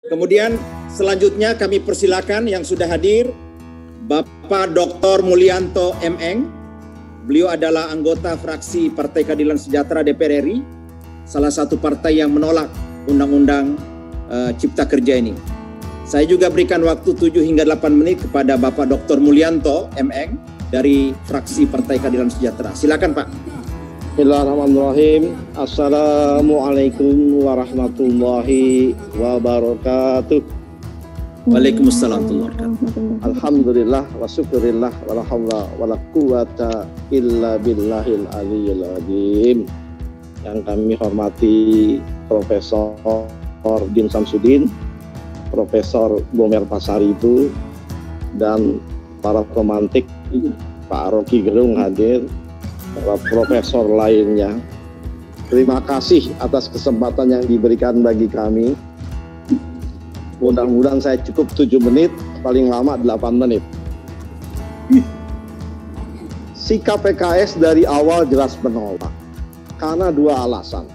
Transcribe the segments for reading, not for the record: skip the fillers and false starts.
Kemudian selanjutnya kami persilakan yang sudah hadir Bapak Dr. Mulyanto M.Eng. Beliau adalah anggota fraksi Partai Keadilan Sejahtera DPR RI, salah satu partai yang menolak Undang-Undang Cipta Kerja ini. Saya juga berikan waktu 7 hingga 8 menit kepada Bapak Dr. Mulyanto M.Eng dari fraksi Partai Keadilan Sejahtera. Silakan Pak. Bismillahirrahmanirrahim. Assalamualaikum warahmatullahi wabarakatuh. Waalaikumsalam warahmatullahi wabarakatuh. Alhamdulillah wa syukurillah wa la haula wa la quwata illa billahil aliyyil azim. Yang kami hormati Profesor Din Samsudin, Profesor Bomer Pasaribu, dan para pemantik Pak Rocky Gerung hadir, para profesor lainnya. Terima kasih atas kesempatan yang diberikan bagi kami. Mudah-mudahan saya cukup 7 menit, paling lama 8 menit. Sikap PKS dari awal jelas menolak karena 2 alasan.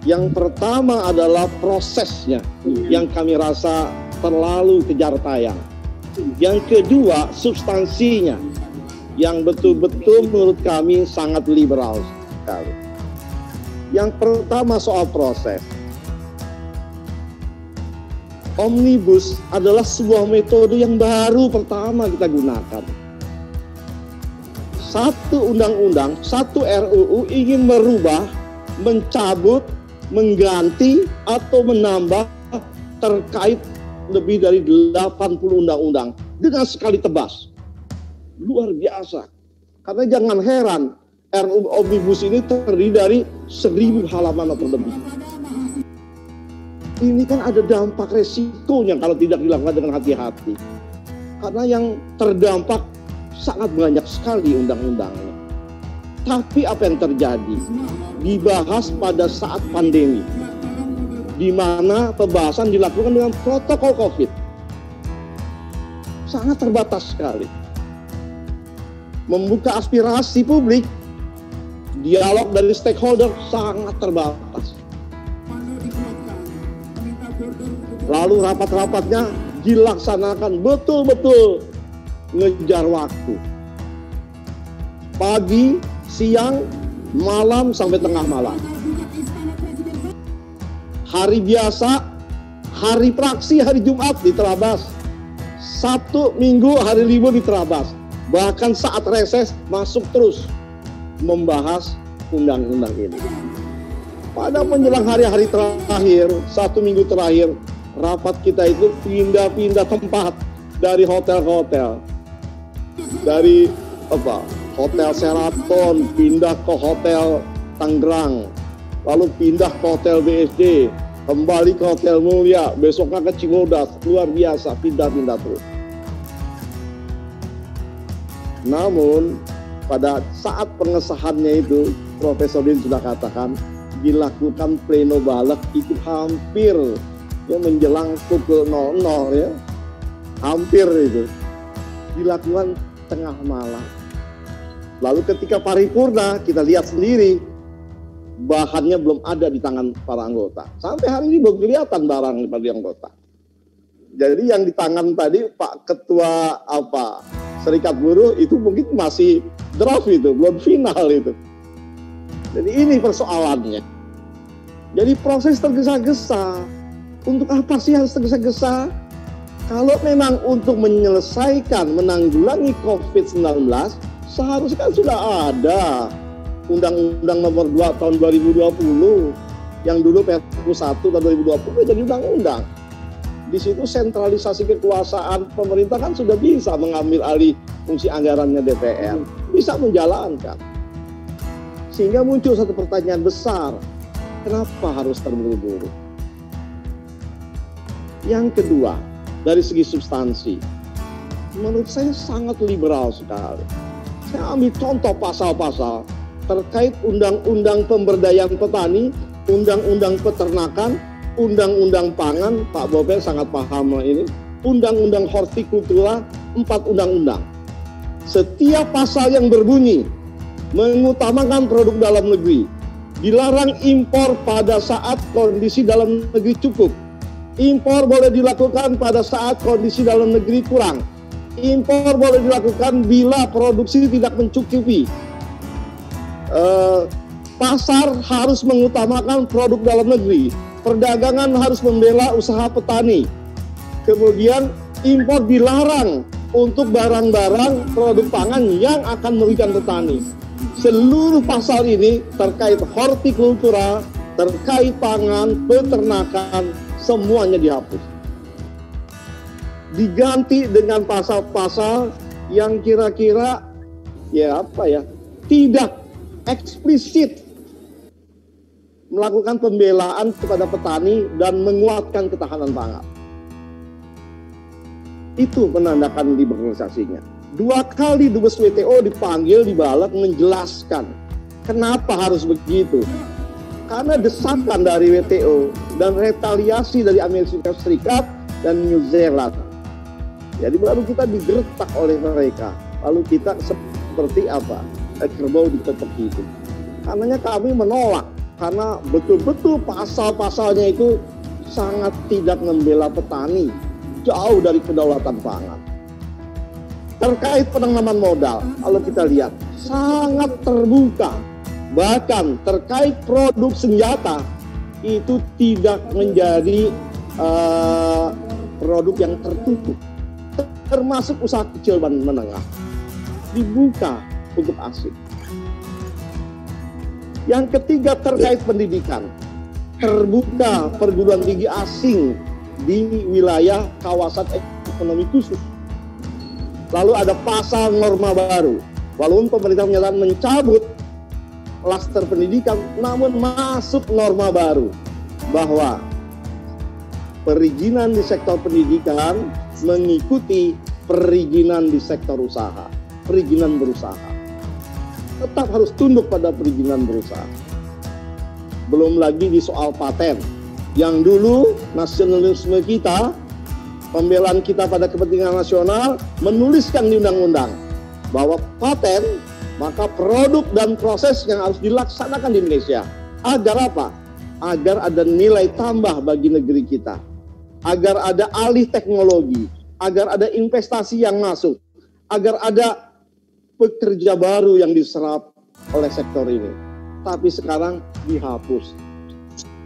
Yang pertama adalah prosesnya yang kami rasa terlalu kejar tayang. Yang kedua, substansinya yang betul-betul menurut kami sangat liberal sekali. Yang pertama soal proses. Omnibus adalah sebuah metode yang baru pertama kita gunakan. Satu undang-undang, satu RUU ingin merubah, mencabut, mengganti, atau menambah terkait lebih dari 80 undang-undang dengan sekali tebas. Luar biasa. Karena jangan heran, RUU Omnibus ini terdiri dari 1000 halaman atau lebih. Ini kan ada dampak resikonya kalau tidak dilakukan dengan hati-hati. Karena yang terdampak sangat banyak sekali undang-undangnya. Tapi apa yang terjadi? Dibahas pada saat pandemi, di mana pembahasan dilakukan dengan protokol COVID. Sangat terbatas sekali. Membuka aspirasi publik, dialog dari stakeholder sangat terbatas. Lalu rapat-rapatnya dilaksanakan betul-betul ngejar waktu. Pagi, siang, malam sampai tengah malam. Hari biasa, hari praksi, hari Jumat diterabas. Sabtu, Minggu, hari libur diterabas. Bahkan saat reses masuk terus membahas undang-undang ini. Pada menjelang hari-hari terakhir, 1 minggu terakhir, rapat kita itu pindah-pindah tempat dari hotel ke hotel. Dari Hotel Sheraton, pindah ke Hotel Tangerang, lalu pindah ke Hotel BSD, kembali ke Hotel Mulia, besoknya ke Cibodas. Luar biasa, pindah-pindah terus. Namun pada saat pengesahannya itu, Profesor Din sudah katakan, dilakukan pleno balik itu hampir menjelang pukul 00 ya. Hampir itu. Dilakukan tengah malam. Lalu ketika paripurna, kita lihat sendiri, bahannya belum ada di tangan para anggota. Sampai hari ini belum kelihatan barang pada anggota. Jadi yang di tangan tadi Pak Ketua Serikat Buruh itu mungkin masih draft itu, belum final itu. Jadi ini persoalannya. Jadi proses tergesa-gesa. Untuk apa sih harus tergesa-gesa? Kalau memang untuk menyelesaikan, menanggulangi COVID-19, seharusnya kan sudah ada Undang-Undang Nomor 2 tahun 2020, yang dulu Perpu 1 tahun 2020 jadi undang-undang. Di situ sentralisasi kekuasaan pemerintah kan sudah bisa mengambil alih fungsi anggarannya DPR, bisa menjalankan. Sehingga muncul satu pertanyaan besar, kenapa harus terburu-buru? Yang kedua, dari segi substansi, menurut saya sangat liberal sekali. Saya ambil contoh pasal-pasal terkait undang-undang pemberdayaan petani, undang-undang peternakan, undang-undang pangan, Pak Bober sangat paham ini, undang-undang hortikultura, 4 undang-undang. Setiap pasal yang berbunyi mengutamakan produk dalam negeri, dilarang impor pada saat kondisi dalam negeri cukup, Impor boleh dilakukan pada saat kondisi dalam negeri kurang. Impor boleh dilakukan bila produksi tidak mencukupi. Pasar harus mengutamakan produk dalam negeri. Perdagangan harus membela usaha petani. Kemudian impor dilarang untuk barang-barang produk pangan yang akan merugikan petani. Seluruh pasal ini terkait hortikultura, terkait pangan, peternakan, semuanya dihapus. Diganti dengan pasal-pasal yang kira-kira tidak eksplisit melakukan pembelaan kepada petani dan menguatkan ketahanan pangan. Itu menandakan liberalisasinya. 2 kali Dubes WTO dipanggil di Balek menjelaskan kenapa harus begitu. Karena desakan dari WTO dan retaliasi dari Amerika Serikat dan New Zealand. Jadi baru kita digertak oleh mereka. Lalu kita seperti apa? Kerbau diketok itu. Karenanya kami menolak. Karena betul-betul pasal-pasalnya itu sangat tidak membela petani. Jauh dari kedaulatan pangan. Terkait penanaman modal, kalau kita lihat sangat terbuka. Bahkan terkait produk senjata itu tidak menjadi produk yang tertutup. Termasuk usaha kecil dan menengah. Dibuka untuk asing. Yang ketiga terkait pendidikan. Terbuka perguruan tinggi asing di wilayah kawasan ekonomi khusus. Lalu ada pasal norma baru. Walaupun pemerintah menyatakan mencabut klaster pendidikan, namun masuk norma baru bahwa perizinan di sektor pendidikan mengikuti perizinan di sektor usaha, perizinan berusaha. Tetap harus tunduk pada perizinan berusaha. Belum lagi di soal paten. Yang dulu nasionalisme kita, pembelaan kita pada kepentingan nasional, menuliskan di undang-undang bahwa paten, maka produk dan proses yang harus dilaksanakan di Indonesia. Agar apa? Agar ada nilai tambah bagi negeri kita. Agar ada alih teknologi. Agar ada investasi yang masuk. Agar ada pekerja baru yang diserap oleh sektor ini. Tapi sekarang dihapus.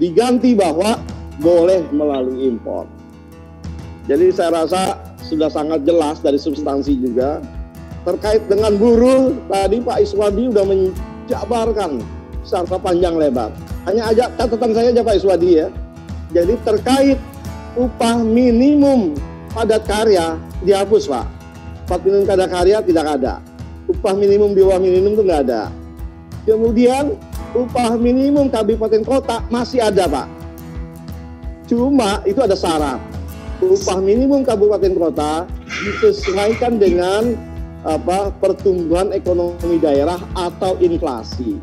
Diganti bahwa boleh melalui impor. Jadi saya rasa sudah sangat jelas dari substansi juga. Terkait dengan buruh, tadi Pak Iswadi sudah menjabarkan secara panjang lebar. Hanya aja catatan saya aja Pak Iswadi ya. Jadi terkait upah minimum padat karya dihapus Pak. Upah minimum padat karya tidak ada. Upah minimum di bawah minimum itu nggak ada. Kemudian upah minimum kabupaten kota masih ada Pak. Cuma itu ada syarat. Upah minimum kabupaten kota disesuaikan dengan pertumbuhan ekonomi daerah atau inflasi.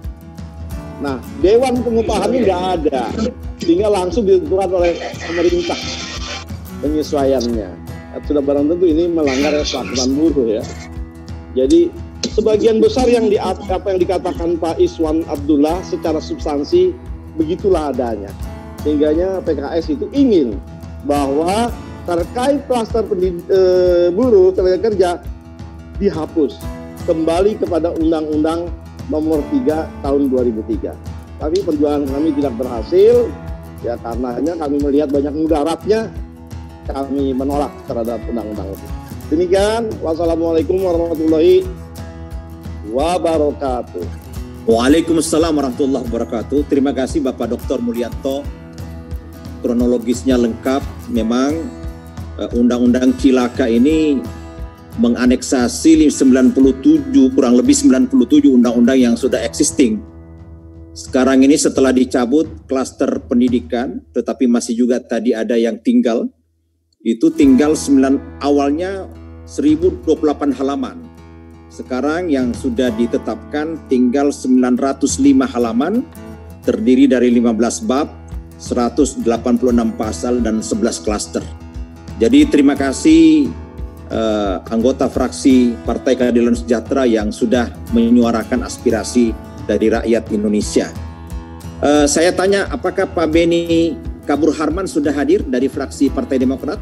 Nah, Dewan Pengupahannya nggak ada, sehingga langsung ditentukan oleh pemerintah penyesuaiannya. Sudah barang tentu ini melanggar kesepakatan buruh ya. Jadi sebagian besar yang apa yang dikatakan Pak Iswan Abdullah secara substansi begitulah adanya. Sehingganya PKS itu ingin bahwa terkait klaster buruh tenaga kerja dihapus kembali kepada Undang-Undang Nomor 3 Tahun 2003. Tapi perjuangan kami tidak berhasil, ya karenanya kami melihat banyak mudaratnya, kami menolak terhadap undang-undang itu. Demikian, wassalamualaikum warahmatullahi wabarakatuh. Waalaikumsalam warahmatullahi wabarakatuh. Terima kasih Bapak Dr. Mulyanto. Kronologisnya lengkap. Memang Undang-Undang Cilaka ini menganeksasi 97, kurang lebih 97 undang-undang yang sudah existing. Sekarang ini setelah dicabut klaster pendidikan, tetapi masih juga tadi ada yang tinggal. Itu tinggal awalnya 1028 halaman. Sekarang yang sudah ditetapkan tinggal 905 halaman, terdiri dari 15 bab, 186 pasal dan 11 klaster. Jadi terima kasih anggota fraksi Partai Keadilan Sejahtera yang sudah menyuarakan aspirasi dari rakyat Indonesia. Saya tanya, apakah Pak Beni Kabur Harman sudah hadir dari fraksi Partai Demokrat.